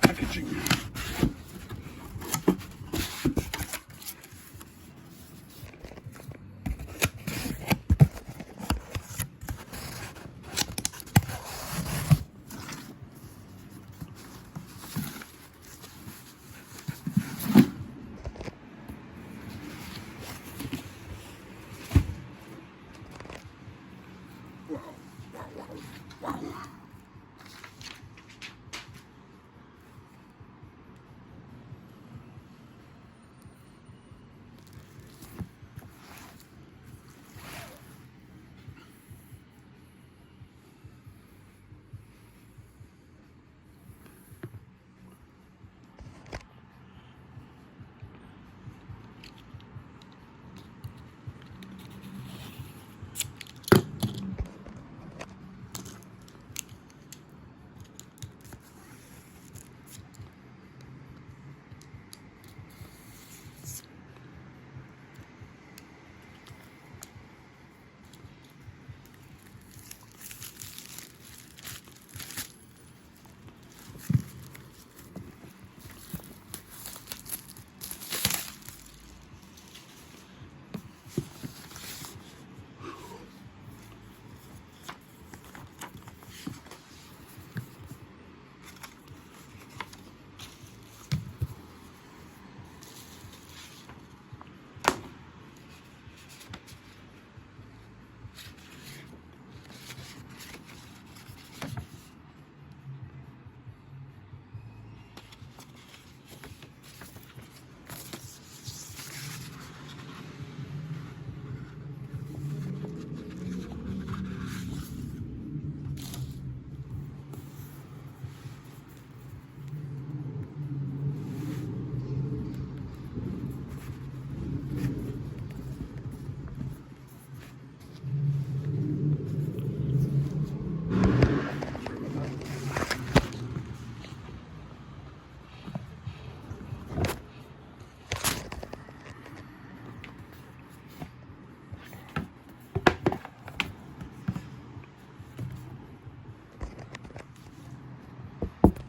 Packaging. Wow.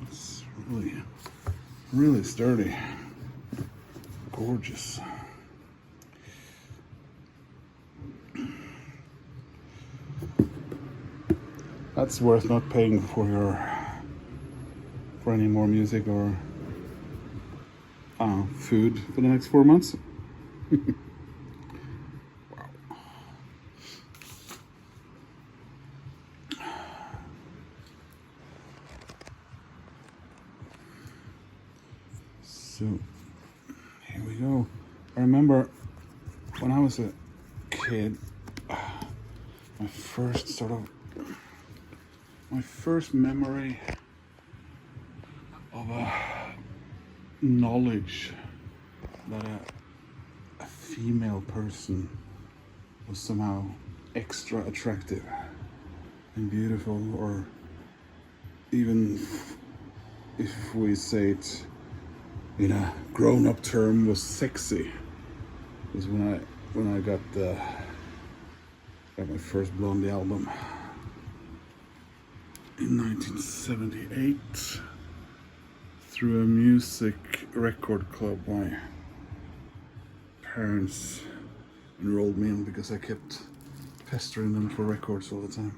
It's really sturdy. Gorgeous. That's worth not paying for any more music or food for the next 4 months. Wow. So here we go. I remember when I was a kid, my first memory of a knowledge that a female person was somehow extra attractive and beautiful, or even if we say it in a grown-up term, was sexy, was when I got my first Blondie album in 1978 through a music record club my parents enrolled me in because I kept pestering them for records all the time.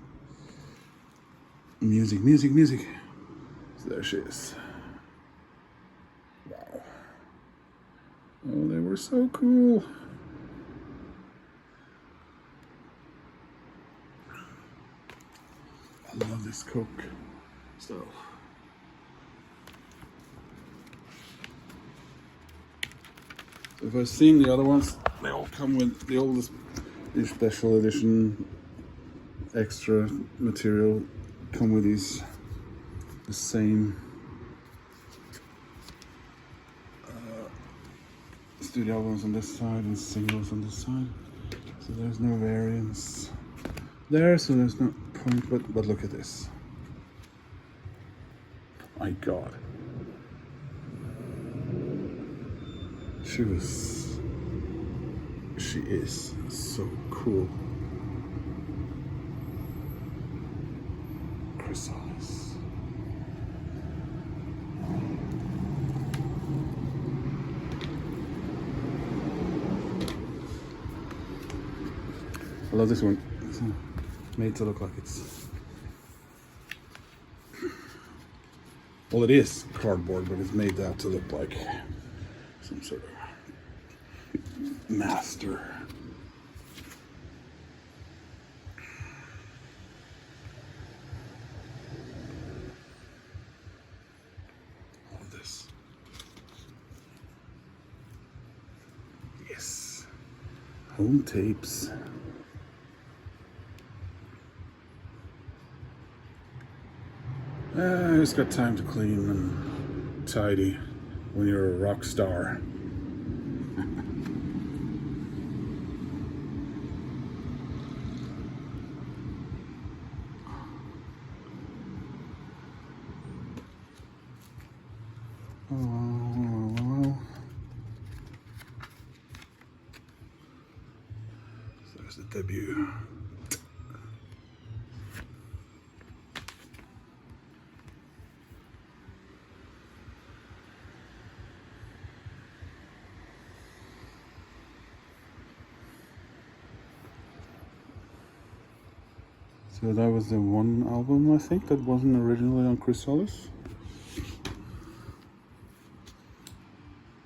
Music, music, music. So there she is. Wow. Oh, they were so cool. I love this Coke stuff. So if I've seen the other ones, they all come with the oldest special edition extra material, come with these the same studio albums on this side and singles on this side. So there's no variance there, so there's no point, but look at this. My God. She is so cool. Chrysalis. I love this one. It's made to look like it's... Well, it is cardboard, but it's made out to look like some sort of master. All of this. Yes. Home tapes. I just got time to clean and tidy when you're a rock star. Oh. So there's the debut. So that was the one album, I think, that wasn't originally on Chrysalis.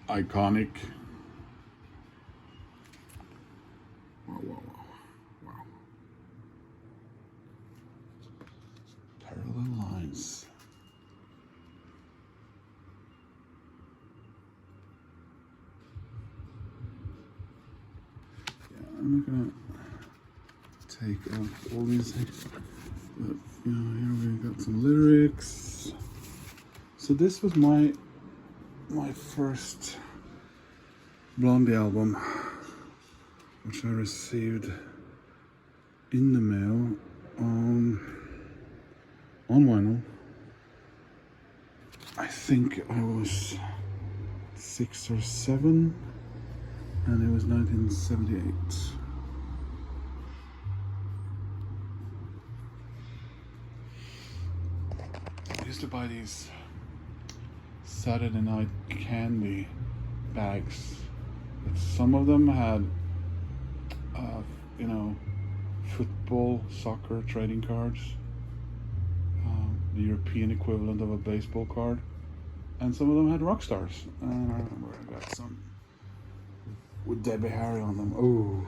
Iconic. Wow, wow, wow, wow. Parallel lines. Yeah, I'm not gonna take off all these things, but you know, here we got some lyrics. So this was my first Blondie album, which I received in the mail on vinyl. I think I was 6 or 7, and it was 1978. I used to buy these Saturday night candy bags. But some of them had, you know, football, soccer trading cards, the European equivalent of a baseball card, and some of them had rock stars. And I remember I got some with Debbie Harry on them. Oh,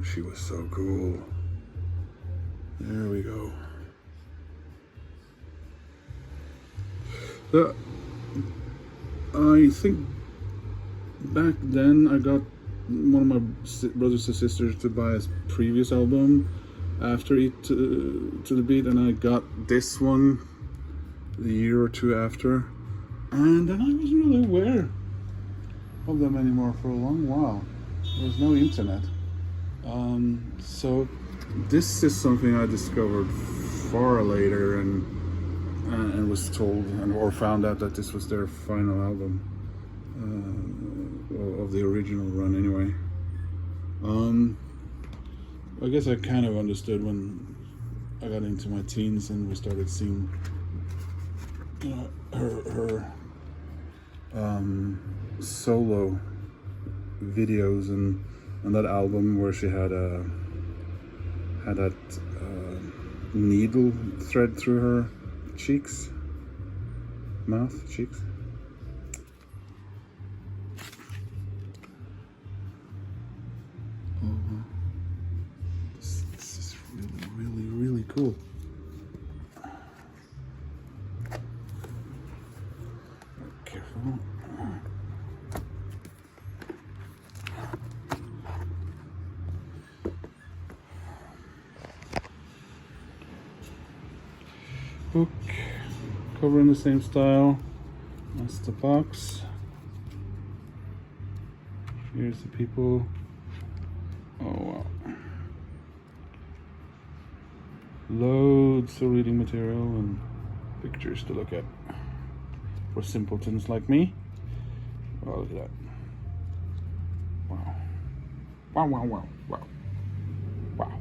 she was so cool. There we go. I think back then I got one of my brothers and sisters to buy his previous album after Eat to the Beat, and I got this one the year or two after, and then I wasn't really aware of them anymore for a long while. There was no internet, so this is something I discovered far later, and was told or found out that this was their final album of the original run anyway. I guess I kind of understood when I got into my teens and we started seeing, you know, her solo videos and on that album where she had that needle thread through her cheeks. This is really cool. Careful. Book, cover in the same style as the box. Here's the people. Oh wow. Loads of reading material and pictures to look at for simpletons like me. Oh, look at that. Wow. Wow, wow, wow, wow. Wow.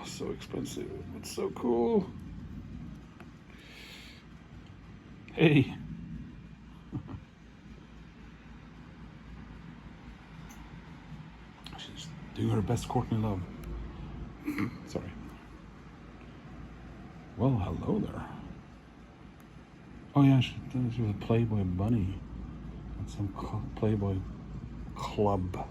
So expensive, but so cool. Hey. She's doing her best Courtney Love. Sorry. Well, hello there. Oh yeah, she was a Playboy bunny at some Playboy club.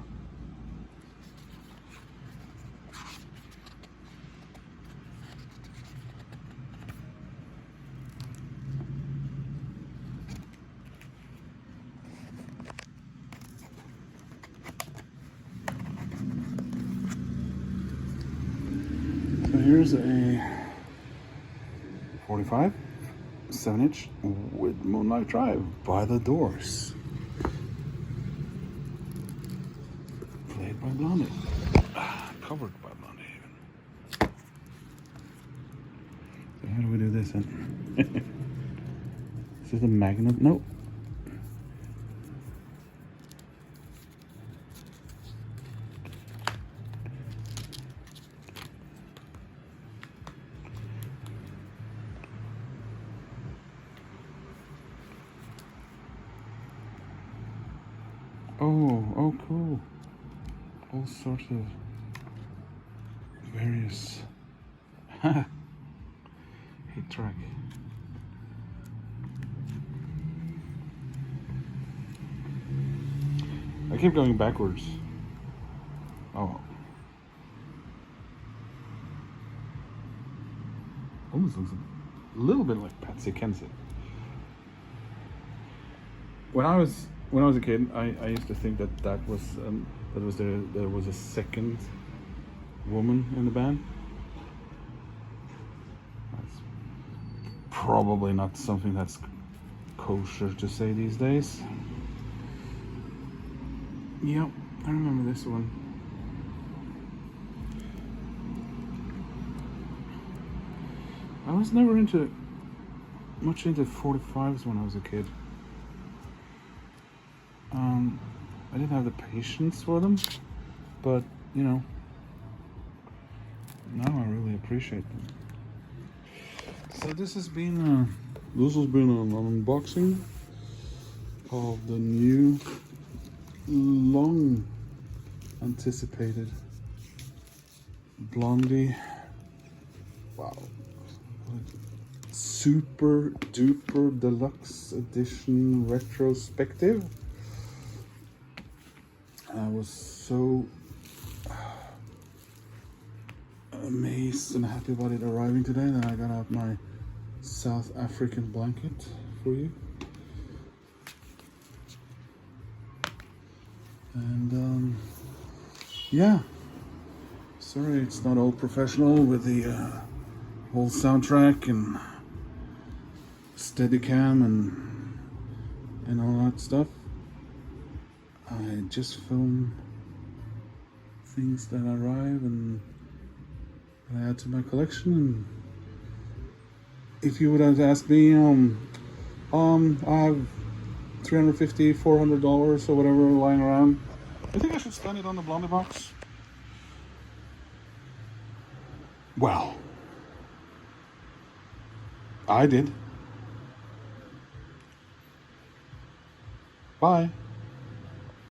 Here's a 45 7-inch with Moonlight Drive by the Doors, played by Blondie, covered by Blondie even. So how do we do this then? Is this a magnet? Nope. Oh, cool. All sorts of various 8-track. I keep going backwards. Oh. Almost looks a little bit like Patsy Kensit. When I was a kid, I used to think that there was a second woman in the band. That's probably not something that's kosher to say these days. Yep, I remember this one. I was never much into 45s when I was a kid. I didn't have the patience for them, but you know, now I really appreciate them. So this has been an unboxing of the new, long anticipated Blondie. Wow. Super duper deluxe edition retrospective. I was so amazed and happy about it arriving today that I got out my South African blanket for you. And yeah, sorry it's not all professional with the whole soundtrack and Steadicam and all that stuff. I just film things that arrive and I add to my collection. And if you would have asked me, I have $350, $400 or whatever lying around. I think I should spend it on the Blondie box. Well, I did. Bye.